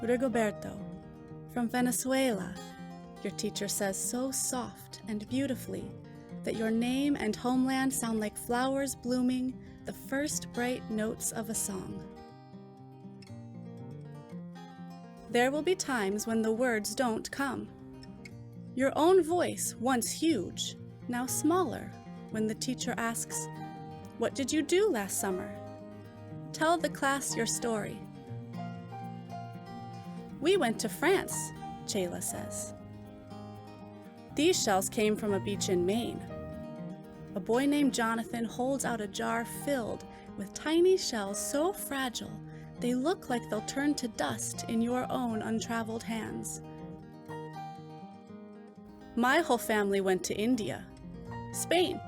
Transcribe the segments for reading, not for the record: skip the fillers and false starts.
Rigoberto, from Venezuela, your teacher says so soft and beautifully that your name and homeland sound like flowers blooming, the first bright notes of a song. There will be times when the words don't come. Your own voice, once huge, now smaller, when the teacher asks, "What did you do last summer?" Tell the class your story. "We went to France," Chayla says. "These shells came from a beach in Maine." A boy named Jonathan holds out a jar filled with tiny shells so fragile they look like they'll turn to dust in your own untraveled hands. "My whole family went to India, Spain,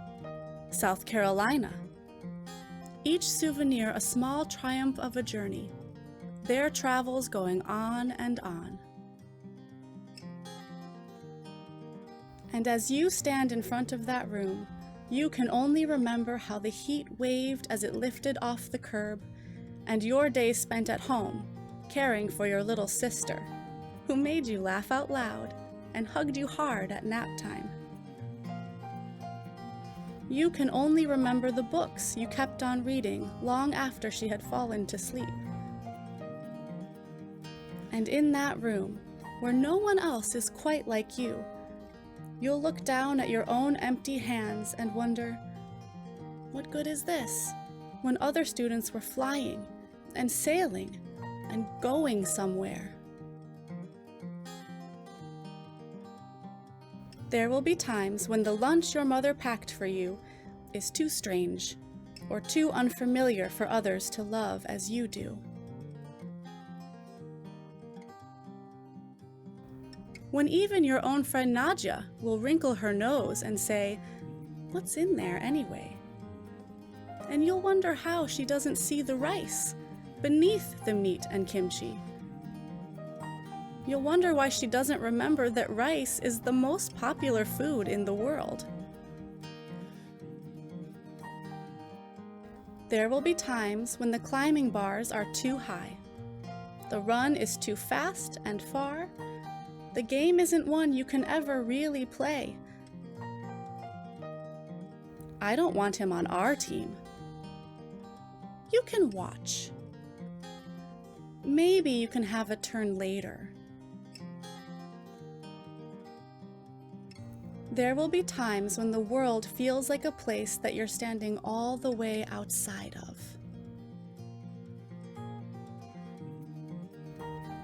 South Carolina." Each souvenir a small triumph of a journey, their travels going on and on. And as you stand in front of that room, you can only remember how the heat waved as it lifted off the curb, and your days spent at home, caring for your little sister, who made you laugh out loud and hugged you hard at nap time. You can only remember the books you kept on reading long after she had fallen to sleep. And in that room, where no one else is quite like you, you'll look down at your own empty hands and wonder, what good is this, when other students were flying and sailing and going somewhere? There will be times when the lunch your mother packed for you is too strange or too unfamiliar for others to love as you do. When even your own friend Nadia will wrinkle her nose and say, "What's in there anyway?" And you'll wonder how she doesn't see the rice beneath the meat and kimchi. You'll wonder why she doesn't remember that rice is the most popular food in the world. There will be times when the climbing bars are too high, the run is too fast and far, the game isn't one you can ever really play. "I don't want him on our team." You can watch. Maybe you can have a turn later. There will be times when the world feels like a place that you're standing all the way outside of.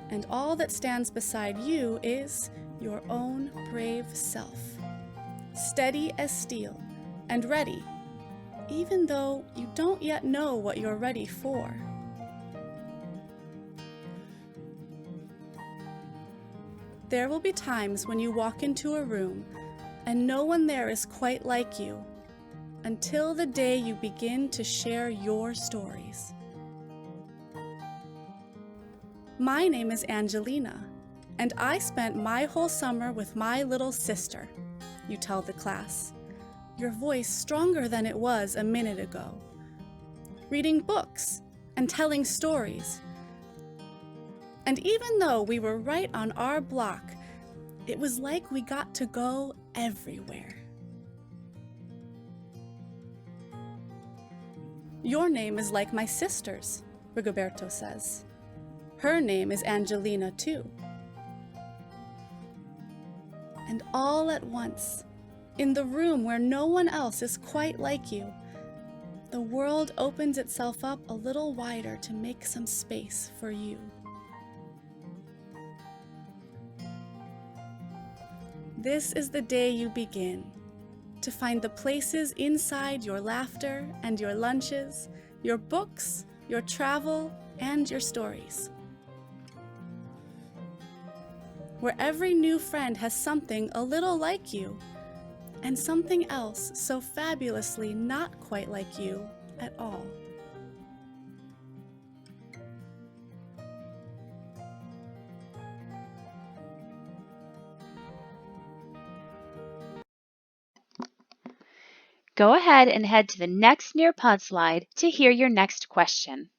And all that stands beside you is your own brave self, steady as steel and ready, even though you don't yet know what you're ready for. There will be times when you walk into a room and no one there is quite like you, until the day you begin to share your stories. "My name is Angelina, and I spent my whole summer with my little sister," you tell the class, your voice stronger than it was a minute ago, "reading books and telling stories. And even though we were right on our block, it was like we got to go everywhere." "Your name is like my sister's," Rigoberto says. "Her name is Angelina too." And all at once, in the room where no one else is quite like you, the world opens itself up a little wider to make some space for you. This is the day you begin to find the places inside your laughter and your lunches, your books, your travel, and your stories, where every new friend has something a little like you, and something else so fabulously not quite like you at all. Go ahead and head to the next Nearpod slide to hear your next question.